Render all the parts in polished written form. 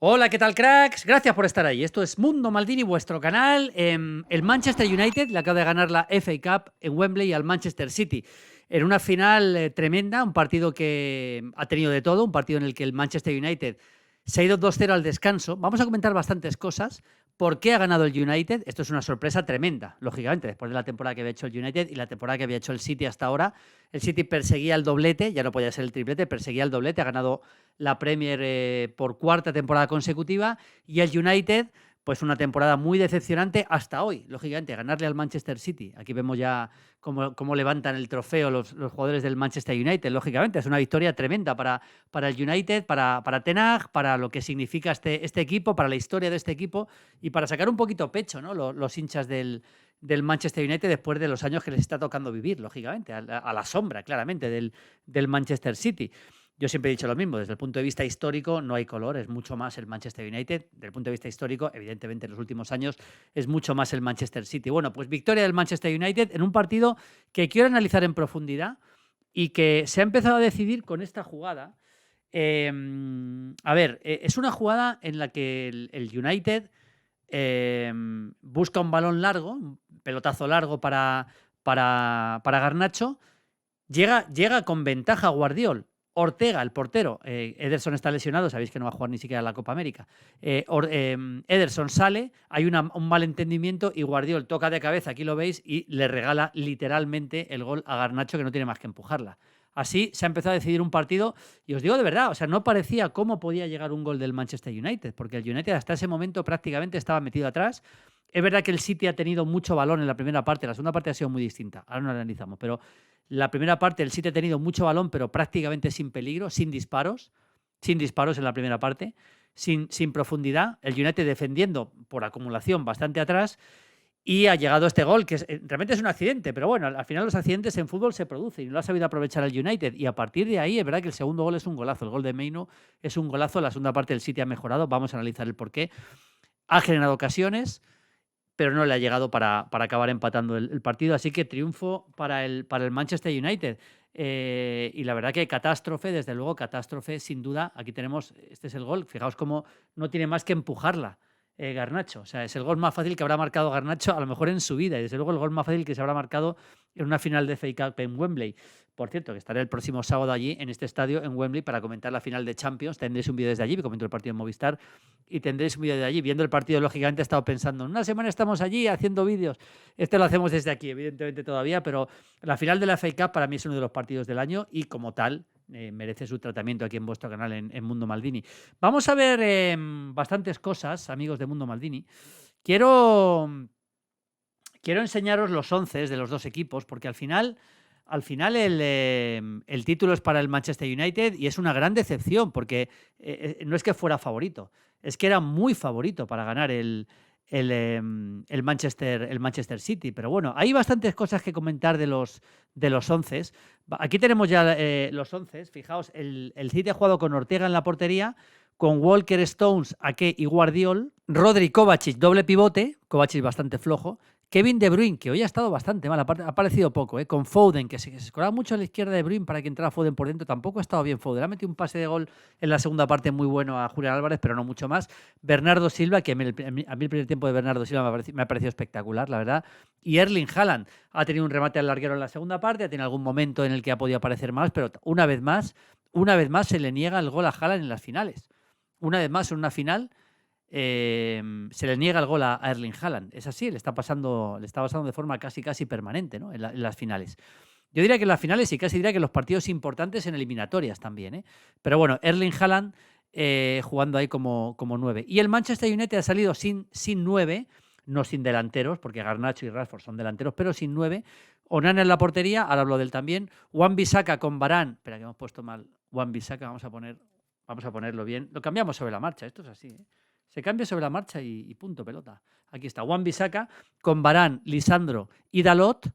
Hola, ¿qué tal, cracks? Gracias por estar ahí. Esto es Mundo Maldini, vuestro canal. El Manchester United le acaba de ganar la FA Cup en Wembley al Manchester City en una final tremenda, un partido que ha tenido de todo, un partido en el que el Manchester United se ha ido 2-0 al descanso. Vamos a comentar bastantes cosas. ¿Por qué ha ganado el United? Esto es una sorpresa tremenda, lógicamente, después de la temporada que había hecho el United y la temporada que había hecho el City hasta ahora. El City perseguía el doblete, ya no podía ser el triplete, perseguía el doblete, ha ganado la Premier por cuarta temporada consecutiva, y el United, pues una temporada muy decepcionante hasta hoy, lógicamente, ganarle al Manchester City. Aquí vemos ya cómo levantan el trofeo los jugadores del Manchester United, lógicamente. Es una victoria tremenda para el United, para Ten Hag, para lo que significa este equipo, para la historia de este equipo y para sacar un poquito pecho, ¿no? Los hinchas del Manchester United después de los años que les está tocando vivir, lógicamente, a la sombra, claramente, del Manchester City. Yo siempre he dicho lo mismo, desde el punto de vista histórico no hay color, es mucho más el Manchester United. Desde el punto de vista histórico, evidentemente en los últimos años es mucho más el Manchester City. Bueno, pues victoria del Manchester United en un partido que quiero analizar en profundidad y que se ha empezado a decidir con esta jugada. Es una jugada en la que el United busca un balón largo, un pelotazo largo para Garnacho. Llega con ventaja Guardiol. Ortega, el portero, Ederson está lesionado, sabéis que no va a jugar ni siquiera la Copa América. Ederson sale, hay un malentendimiento y Guardiol toca de cabeza, aquí lo veis, y le regala literalmente el gol a Garnacho, que no tiene más que empujarla. Así se ha empezado a decidir un partido, y os digo de verdad, o sea, no parecía cómo podía llegar un gol del Manchester United, porque el United hasta ese momento prácticamente estaba metido atrás. Es verdad que el City ha tenido mucho balón en la primera parte, la segunda parte ha sido muy distinta, ahora no la analizamos, pero la primera parte el City ha tenido mucho balón, pero prácticamente sin peligro, sin disparos en la primera parte, sin profundidad. El United defendiendo por acumulación bastante atrás, y ha llegado este gol, que realmente es un accidente, pero bueno, al final los accidentes en fútbol se producen y lo ha sabido aprovechar el United. Y a partir de ahí es verdad que el segundo gol es un golazo. El gol de Maino es un golazo. La segunda parte del City ha mejorado. Vamos a analizar el porqué. Ha generado ocasiones, pero no le ha llegado para acabar empatando el partido. Así que triunfo para el Manchester United. Y la verdad que catástrofe, desde luego, catástrofe, sin duda. Aquí tenemos, este es el gol. Fijaos cómo no tiene más que empujarla Garnacho. O sea, es el gol más fácil que habrá marcado Garnacho a lo mejor en su vida. Y desde luego el gol más fácil que se habrá marcado en una final de FA Cup en Wembley. Por cierto, que estaré el próximo sábado allí, en este estadio, en Wembley, para comentar la final de Champions. Tendréis un vídeo desde allí, me comento el partido en Movistar, y tendréis un vídeo de allí. Viendo el partido, lógicamente, he estado pensando, en una semana estamos allí haciendo vídeos. Este lo hacemos desde aquí, evidentemente todavía, pero la final de la FA Cup para mí es uno de los partidos del año y como tal merece su tratamiento aquí en vuestro canal, en Mundo Maldini. Vamos a ver bastantes cosas, amigos de Mundo Maldini. Quiero enseñaros los 11 de los dos equipos, porque al final el título es para el Manchester United y es una gran decepción, porque no es que fuera favorito, es que era muy favorito para ganar el Manchester City. Pero bueno, hay bastantes cosas que comentar de los 11. Aquí tenemos ya los 11. Fijaos, el City ha jugado con Ortega en la portería, con Walker, Stones, Ake y Guardiol, Rodri, Kovacic, doble pivote, Kovacic bastante flojo, Kevin De Bruyne, que hoy ha estado bastante mal, ha aparecido poco, con Foden, que se escoraba mucho a la izquierda de Bruyne para que entrara Foden por dentro, tampoco ha estado bien Foden, ha metido un pase de gol en la segunda parte muy bueno a Julián Álvarez, pero no mucho más. Bernardo Silva, que a mí el primer tiempo de Bernardo Silva me ha parecido espectacular, la verdad, y Erling Haaland ha tenido un remate al larguero en la segunda parte, ha tenido algún momento en el que ha podido aparecer más, pero una vez más se le niega el gol a Haaland en las finales. Una vez más en una final se le niega el gol a Erling Haaland. Es así, le está pasando de forma casi permanente, ¿no? en las finales. Yo diría que en las finales y casi diría que en los partidos importantes en eliminatorias también. Pero bueno, Erling Haaland jugando ahí como 9. Y el Manchester United ha salido sin 9, no sin delanteros, porque Garnacho y Rashford son delanteros, pero sin 9. Onana en la portería, ahora hablo de él también. Wan-Bissaka con Varane. Espera, que hemos puesto mal. Wan-Bissaka, vamos a ponerlo bien. Lo cambiamos sobre la marcha, esto es así. Se cambia sobre la marcha y punto pelota. Aquí está, Wan-Bissaka con Varane, Lisandro y Dalot.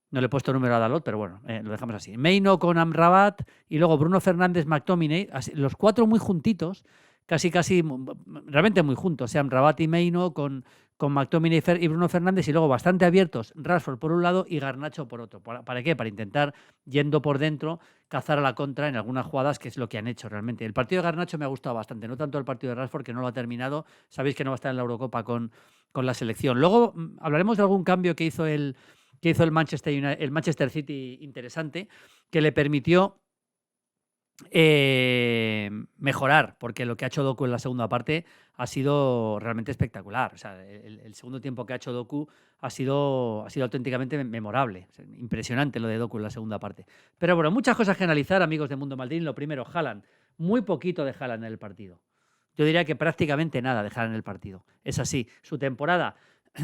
No le he puesto número a Dalot, pero bueno, lo dejamos así. Maino con Amrabat y luego Bruno Fernández, McTominay. Los cuatro muy juntitos, casi realmente muy juntos. Amrabat y Maino con con McTominay y Bruno Fernández, y luego bastante abiertos, Rashford por un lado y Garnacho por otro. ¿Para qué? Para intentar, yendo por dentro, cazar a la contra en algunas jugadas, que es lo que han hecho realmente. El partido de Garnacho me ha gustado bastante, no tanto el partido de Rashford, que no lo ha terminado. Sabéis que no va a estar en la Eurocopa con la selección. Luego hablaremos de algún cambio que hizo el Manchester City interesante, que le permitió mejorar, porque lo que ha hecho Doku en la segunda parte ha sido realmente espectacular. O sea, el segundo tiempo que ha hecho Doku ha sido auténticamente memorable. O sea, impresionante lo de Doku en la segunda parte. Pero bueno, muchas cosas que analizar, amigos de Mundo Maldini. Lo primero, Haaland. Muy poquito de Haaland en el partido. Yo diría que prácticamente nada de Haaland en el partido. Es así. Su temporada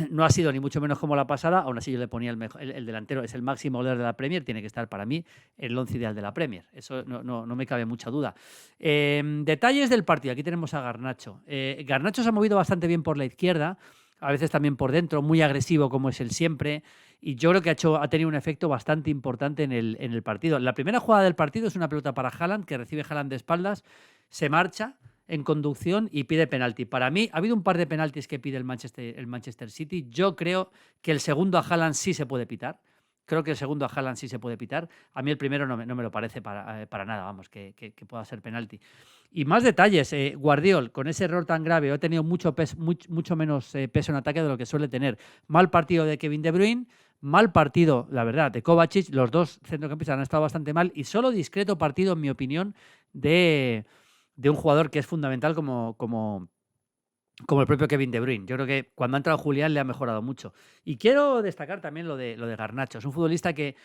no ha sido ni mucho menos como la pasada, aún así yo le ponía el delantero, es el máximo goleador de la Premier, tiene que estar para mí en el 11 ideal de la Premier, eso no me cabe mucha duda. Detalles del partido, aquí tenemos a Garnacho. Garnacho se ha movido bastante bien por la izquierda, a veces también por dentro, muy agresivo como es él siempre, y yo creo que ha tenido un efecto bastante importante en el partido. La primera jugada del partido es una pelota para Haaland, que recibe Haaland de espaldas, se marcha en conducción y pide penalti. Para mí, ha habido un par de penaltis que pide el Manchester City. Yo creo que el segundo a Haaland sí se puede pitar. Creo que el segundo a Haaland sí se puede pitar. A mí el primero no me lo parece para nada, vamos, que pueda ser penalti. Y más detalles. Guardiol, con ese error tan grave, ha tenido mucho menos peso en ataque de lo que suele tener. Mal partido de Kevin De Bruyne. Mal partido, la verdad, de Kovacic. Los dos centrocampistas han estado bastante mal. Y solo discreto partido, en mi opinión, de un jugador que es fundamental como el propio Kevin De Bruyne. Yo creo que cuando ha entrado Julián le ha mejorado mucho. Y quiero destacar también lo de Garnacho. Es un futbolista que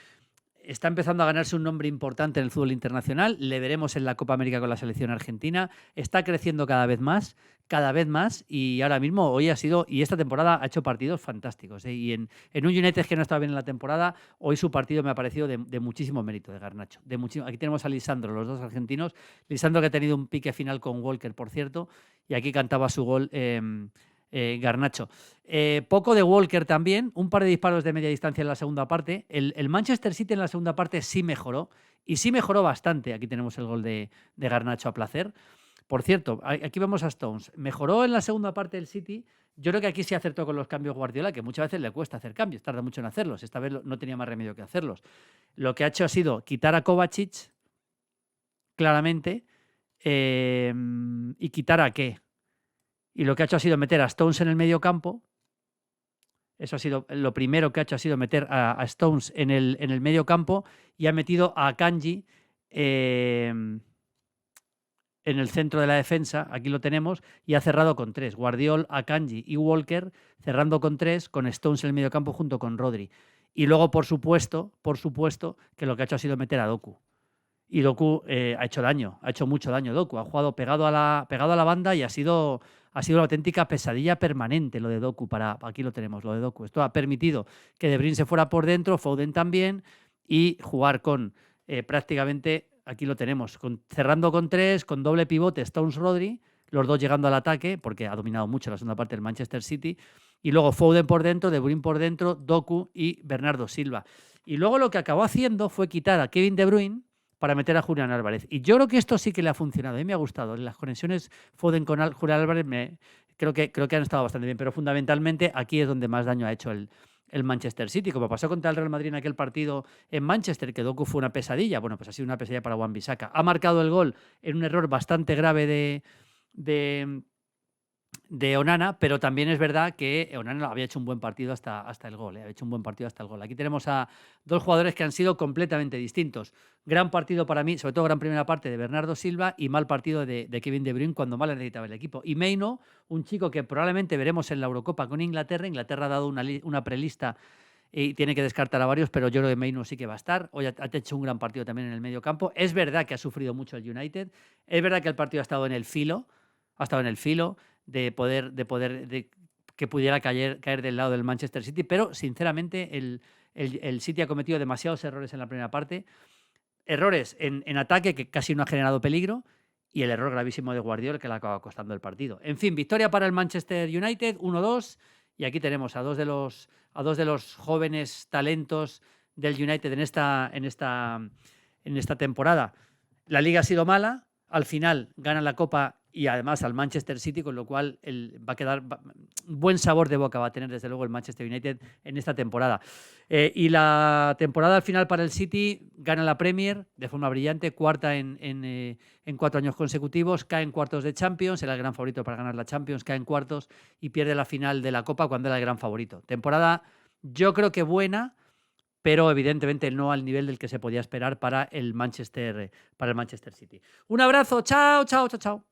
está empezando a ganarse un nombre importante en el fútbol internacional. Le veremos en la Copa América con la selección argentina. Está creciendo cada vez más. Y ahora mismo, hoy ha sido, y esta temporada ha hecho partidos fantásticos. Y en un United que no estaba bien en la temporada, hoy su partido me ha parecido de muchísimo mérito de Garnacho. Aquí tenemos a Lisandro, los dos argentinos. Lisandro, que ha tenido un pique final con Walker, por cierto, y aquí cantaba su gol Garnacho. Poco de Walker también, un par de disparos de media distancia en la segunda parte. El Manchester City en la segunda parte sí mejoró, y sí mejoró bastante. Aquí tenemos el gol de Garnacho a placer. Por cierto, aquí vemos a Stones. Mejoró en la segunda parte del City. Yo creo que aquí sí acertó con los cambios Guardiola, que muchas veces le cuesta hacer cambios, tarda mucho en hacerlos. Esta vez no tenía más remedio que hacerlos. Lo que ha hecho ha sido quitar a Kovacic, claramente, y quitar a qué. Y lo que ha hecho ha sido meter a Stones en el medio campo. Eso ha sido lo primero que ha hecho, ha sido meter a Stones en el medio campo, y ha metido a Akanji en el centro de la defensa. Aquí lo tenemos, y ha cerrado con 3. Guardiol, Akanji y Walker cerrando con 3, con Stones en el medio campo junto con Rodri. Y luego, por supuesto, que lo que ha hecho ha sido meter a Doku. Y Doku ha hecho daño, ha hecho mucho daño Doku. Ha jugado pegado a la banda y ha sido una auténtica pesadilla permanente lo de Doku. Aquí lo tenemos, lo de Doku. Esto ha permitido que De Bruyne se fuera por dentro, Foden también, y jugar con prácticamente, aquí lo tenemos, cerrando con 3, con doble pivote Stones-Rodri, los dos llegando al ataque, porque ha dominado mucho la segunda parte del Manchester City, y luego Foden por dentro, De Bruyne por dentro, Doku y Bernardo Silva. Y luego lo que acabó haciendo fue quitar a Kevin De Bruyne para meter a Julián Álvarez. Y yo creo que esto sí que le ha funcionado. A mí me ha gustado. Las conexiones Foden con Julián Álvarez creo que han estado bastante bien, pero fundamentalmente aquí es donde más daño ha hecho el Manchester City. Como pasó contra el Real Madrid en aquel partido en Manchester, que Doku fue una pesadilla. Bueno, pues ha sido una pesadilla para Wan-Bissaka. Ha marcado el gol en un error bastante grave de Onana, pero también es verdad que Onana había hecho un buen partido hasta el gol. Había hecho un buen partido hasta el gol. Aquí tenemos a dos jugadores que han sido completamente distintos. Gran partido para mí, sobre todo gran primera parte de Bernardo Silva, y mal partido de Kevin De Bruyne cuando más necesitaba el equipo. Y Maino, un chico que probablemente veremos en la Eurocopa con Inglaterra. Inglaterra ha dado una prelista y tiene que descartar a varios, pero yo creo que Maino sí que va a estar. Hoy ha hecho un gran partido también en el medio campo. Es verdad que ha sufrido mucho el United. Es verdad que el partido ha estado en el filo. De que pudiera caer del lado del Manchester City, pero sinceramente el City ha cometido demasiados errores en la primera parte, errores en ataque que casi no ha generado peligro, y el error gravísimo de Guardiola que le acaba costando el partido. En fin, victoria para el Manchester United, 1-2, y aquí tenemos a dos de los jóvenes talentos del United en esta temporada. La liga ha sido mala, al final ganan la Copa y además al Manchester City, con lo cual va a quedar buen sabor de boca va a tener desde luego el Manchester United en esta temporada. Y la temporada al final para el City gana la Premier de forma brillante, cuarta en 4 años consecutivos, cae en cuartos de Champions, era el gran favorito para ganar la Champions, cae en cuartos y pierde la final de la Copa cuando era el gran favorito. Temporada yo creo que buena, pero evidentemente no al nivel del que se podía esperar para el Manchester City. Un abrazo, chao, chao, chao, chao.